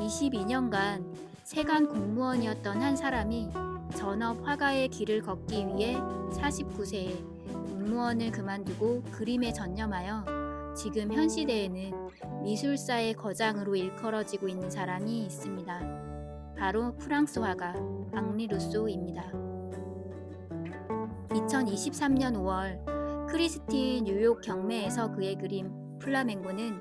22년간 세관 공무원이었던 한 사람이 전업 화가의 길을 걷기 위해 49세에 공무원을 그만두고 그림에 전념하여 지금 현 시대에는 미술사의 거장으로 일컬어지고 있는 사람이 있습니다. 바로 프랑스 화가 앙리 루소입니다. 2023년 5월 크리스티 뉴욕 경매에서 그의 그림 플라멩고는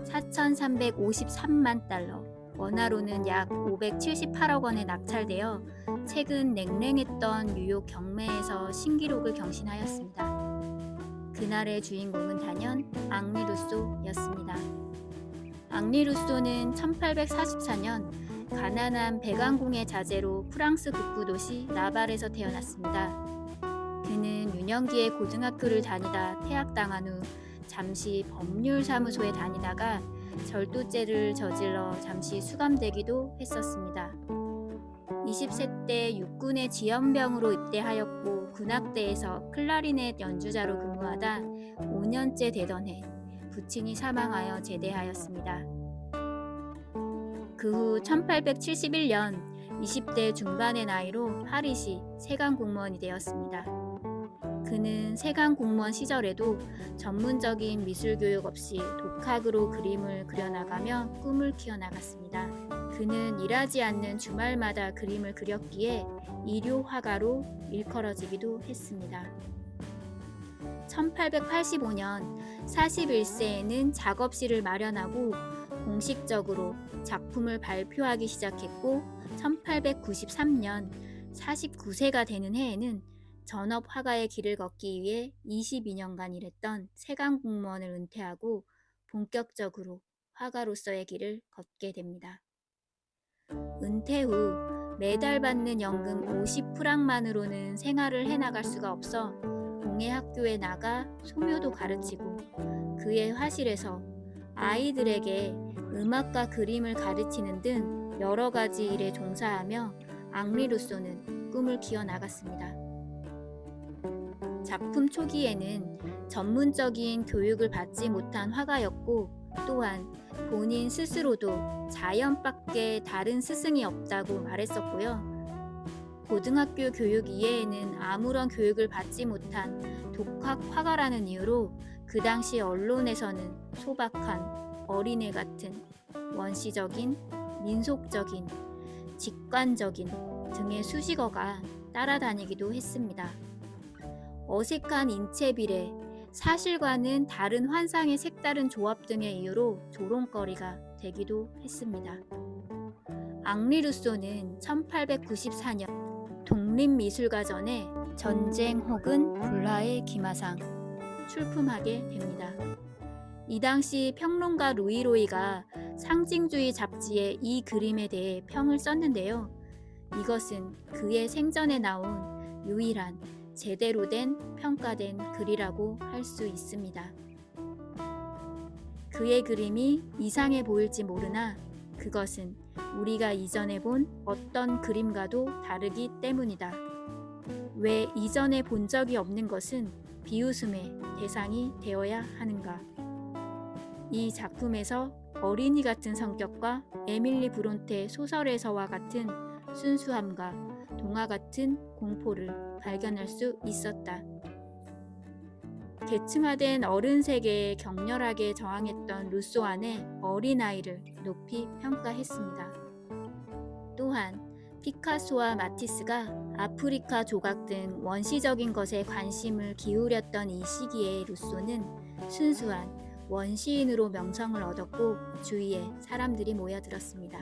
4,353만 달러, 원화로는 약 578억 원에 낙찰되어 최근 냉랭했던 뉴욕 경매에서 신기록을 경신하였습니다. 그날의 주인공은 단연 앙리 루소였습니다. 앙리 루소는 1844년 가난한 백왕궁의 자제로 프랑스 북부 도시 나발에서 태어났습니다. 그는 유년기에 고등학교를 다니다 퇴학당한 후 잠시 법률사무소에 다니다가 절도죄를 저질러 잠시 수감되기도 했었습니다. 20세 때 육군의 지연병으로 입대하였고 군악대에서 클라리넷 연주자로 근무하다 5년째 되던 해 부친이 사망하여 제대하였습니다. 그 후 1871년 20대 중반의 나이로 파리시 세관 공무원이 되었습니다. 그는 세관 공무원 시절에도 전문적인 미술 교육 없이 독학으로 그림을 그려나가며 꿈을 키워나갔습니다. 그는 일하지 않는 주말마다 그림을 그렸기에 일요 화가로 일컬어지기도 했습니다. 1885년 41세에는 작업실을 마련하고 공식적으로 작품을 발표하기 시작했고 1893년 49세가 되는 해에는 전업 화가의 길을 걷기 위해 22년간 일했던 세관 공무원을 은퇴하고 본격적으로 화가로서의 길을 걷게 됩니다. 은퇴 후 매달 받는 연금 50프랑만으로는 생활을 해나갈 수가 없어 공예 학교에 나가 소묘도 가르치고 그의 화실에서 아이들에게 음악과 그림을 가르치는 등 여러 가지 일에 종사하며 앙리 루소는 꿈을 키워나갔습니다. 작품 초기에는 전문적인 교육을 받지 못한 화가였고 또한 본인 스스로도 자연밖에 다른 스승이 없다고 말했었고요. 고등학교 교육 이외에는 아무런 교육을 받지 못한 독학 화가라는 이유로 그 당시 언론에서는 소박한 어린애 같은 원시적인, 민속적인, 직관적인 등의 수식어가 따라다니기도 했습니다. 어색한 인체 비례, 사실과는 다른 환상의 색다른 조합 등의 이유로 조롱거리가 되기도 했습니다. 앙리 루소는 1894년 독립미술가전에 전쟁 혹은 불화의 기마상 출품하게 됩니다. 이 당시 평론가 루이로이가 상징주의 잡지에 이 그림에 대해 평을 썼는데요. 이것은 그의 생전에 나온 유일한 제대로 된 평가된 글이라고 할 수 있습니다. 그의 그림이 이상해 보일지 모르나 그것은 우리가 이전에 본 어떤 그림과도 다르기 때문이다. 왜 이전에 본 적이 없는 것은 비웃음의 대상이 되어야 하는가? 이 작품에서 어린이 같은 성격과 에밀리 브론테 소설에서와 같은 순수함과 동화 같은 공포를 발견할 수 있었다. 계층화된 어른 세계에 격렬하게 저항했던 루소 안에 어린아이를 높이 평가했습니다. 또한 피카소와 마티스가 아프리카 조각 등 원시적인 것에 관심을 기울였던 이 시기에 루소는 순수한 원시인으로 명성을 얻었고 주위에 사람들이 모여들었습니다.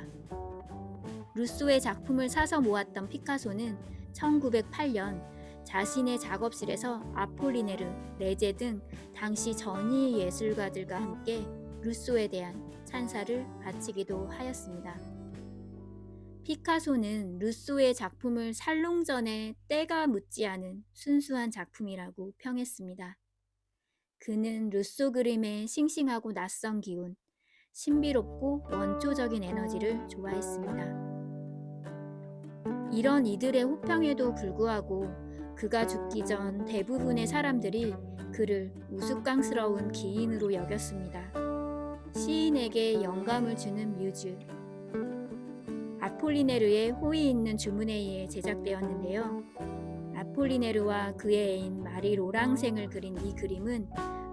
루소의 작품을 사서 모았던 피카소는 1908년 자신의 작업실에서 아폴리네르, 레제 등 당시 전위 예술가들과 함께 루소에 대한 찬사를 바치기도 하였습니다. 피카소는 루소의 작품을 살롱전에 때가 묻지 않은 순수한 작품이라고 평했습니다. 그는 루소 그림의 싱싱하고 낯선 기운, 신비롭고 원초적인 에너지를 좋아했습니다. 이런 이들의 호평에도 불구하고 그가 죽기 전 대부분의 사람들이 그를 우스꽝스러운 기인으로 여겼습니다. 시인에게 영감을 주는 뮤즈, 아폴리네르의 호의 있는 주문에 의해 제작되었는데요. 아폴리네르와 그의 애인 마리 로랑생을 그린 이 그림은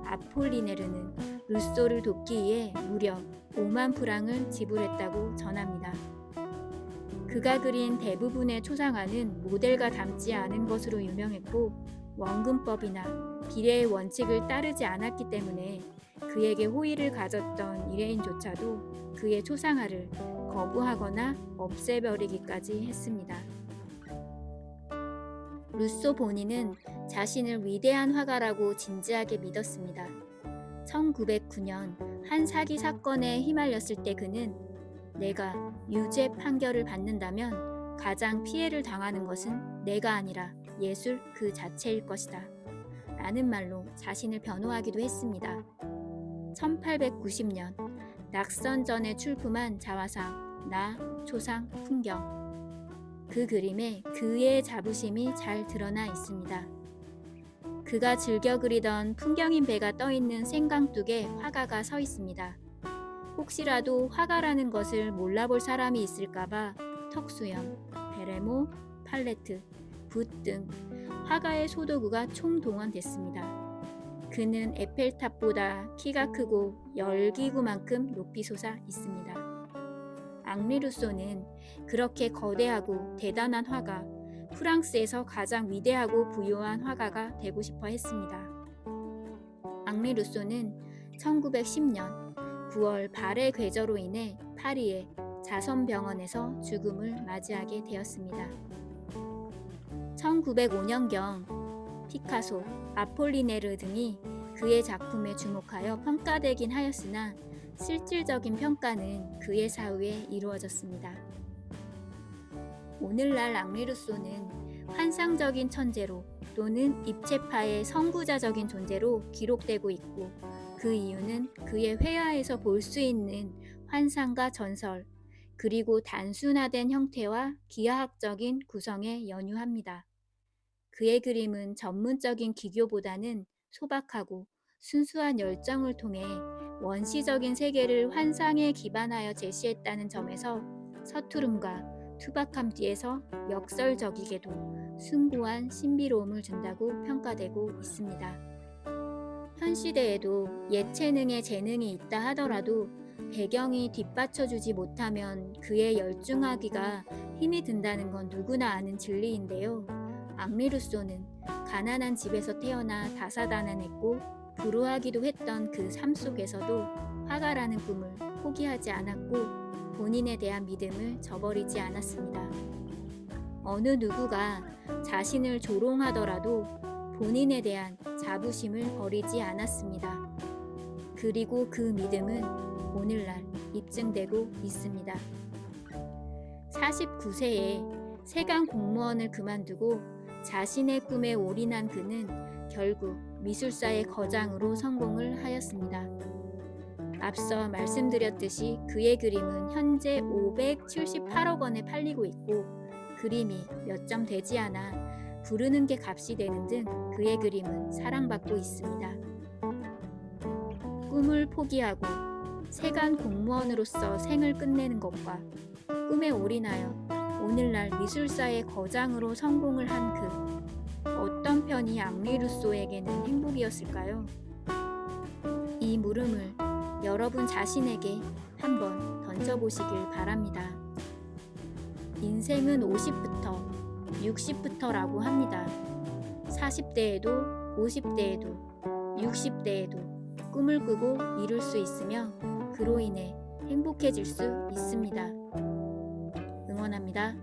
아폴리네르는 루소를 돕기 위해 무려 5만 프랑을 지불했다고 전합니다. 그가 그린 대부분의 초상화는 모델과 닮지 않은 것으로 유명했고 원근법이나 비례의 원칙을 따르지 않았기 때문에 그에게 호의를 가졌던 일회인조차도 그의 초상화를 거부하거나 없애버리기까지 했습니다. 루소 본인은 자신을 위대한 화가라고 진지하게 믿었습니다. 1909년 한 사기 사건에 휘말렸을 때 그는 내가 유죄 판결을 받는다면 가장 피해를 당하는 것은 내가 아니라 예술 그 자체일 것이다 라는 말로 자신을 변호하기도 했습니다. 1890년 낙선 전에 출품한 자화상 나 초상 풍경, 그 그림에 그의 자부심이 잘 드러나 있습니다. 그가 즐겨 그리던 풍경인 배가 떠있는 생강둑에 화가가 서 있습니다. 혹시라도 화가라는 것을 몰라볼 사람이 있을까봐 턱수염, 베레모, 팔레트, 붓 등 화가의 소도구가 총동원됐습니다. 그는 에펠탑보다 키가 크고 열기구만큼 높이 솟아 있습니다. 앙리 루소는 그렇게 거대하고 대단한 화가, 프랑스에서 가장 위대하고 부유한 화가가 되고 싶어 했습니다. 앙리 루소는 1910년 9월 발의 괴저로 인해 파리의 자선병원에서 죽음을 맞이하게 되었습니다. 1905년경 피카소, 아폴리네르 등이 그의 작품에 주목하여 평가되긴 하였으나 실질적인 평가는 그의 사후에 이루어졌습니다. 오늘날 앙리 루소는 환상적인 천재로 또는 입체파의 선구자적인 존재로 기록되고 있고 그 이유는 그의 회화에서 볼 수 있는 환상과 전설 그리고 단순화된 형태와 기하학적인 구성에 연유합니다. 그의 그림은 전문적인 기교보다는 소박하고 순수한 열정을 통해 원시적인 세계를 환상에 기반하여 제시했다는 점에서 서투름과 투박함 뒤에서 역설적이게도 숭고한 신비로움을 준다고 평가되고 있습니다. 현 시대에도 예체능에 재능이 있다 하더라도 배경이 뒷받쳐주지 못하면 그에 열중하기가 힘이 든다는 건 누구나 아는 진리인데요. 앙리 루소는 가난한 집에서 태어나 다사다난했고 불우하기도 했던 그 삶 속에서도 화가라는 꿈을 포기하지 않았고 본인에 대한 믿음을 저버리지 않았습니다. 어느 누구가 자신을 조롱하더라도 본인에 대한 자부심을 버리지 않았습니다. 그리고 그 믿음은 오늘날 입증되고 있습니다. 49세에 세관 공무원을 그만두고 자신의 꿈에 올인한 그는 결국 미술사의 거장으로 성공을 하였습니다. 앞서 말씀드렸듯이 그의 그림은 현재 578억 원에 팔리고 있고 그림이 몇 점 되지 않아 부르는 게 값이 되는 등 그의 그림은 사랑받고 있습니다. 꿈을 포기하고 세관 공무원으로서 생을 끝내는 것과 꿈에 올인하여 오늘날 미술사의 거장으로 성공을 한 어떤 편이 앙리 루소에게는 행복이었을까요? 이 물음을 여러분 자신에게 한번 던져보시길 바랍니다. 인생은 50부터 60부터라고 합니다. 40대에도 50대에도 60대에도 꿈을 꾸고 이룰 수 있으며 그로 인해 행복해질 수 있습니다. 응원합니다.